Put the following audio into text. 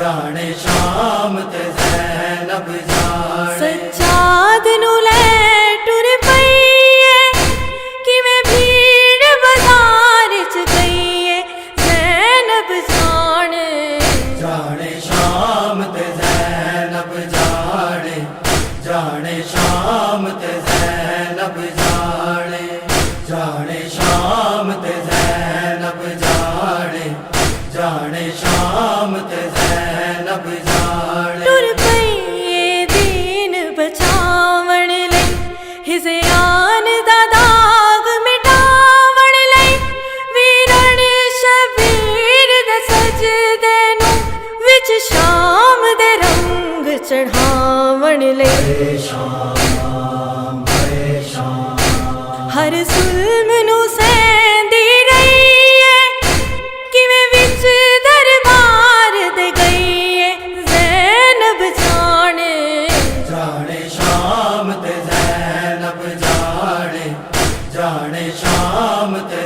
जाने शाम ते ज़ैनब जाने। सज्जाद नू लै टुर पईए किवें भीड़ बाजार च गईए ज़ैनब जाने। जाने शाम ते ज़ैनब जाने, जाने शाम ते ज़ैनब जाने, जाने शाम ते ज़ैनब जाने, जाने शाम ते ज़ैनब जाने। टुर पईए दीन बचावण लई हिज़यान दा दाग मिटावण लई वीरण शबीर दे सजदे नू विच शाम दे रंग चढ़ावण लई। हर जुल्म नू सहंदी रहीए किवें विच दरबार दे गईए ज़ैनब जाने। जाने शाम ते ज़ैनब जाने, जाने शाम ते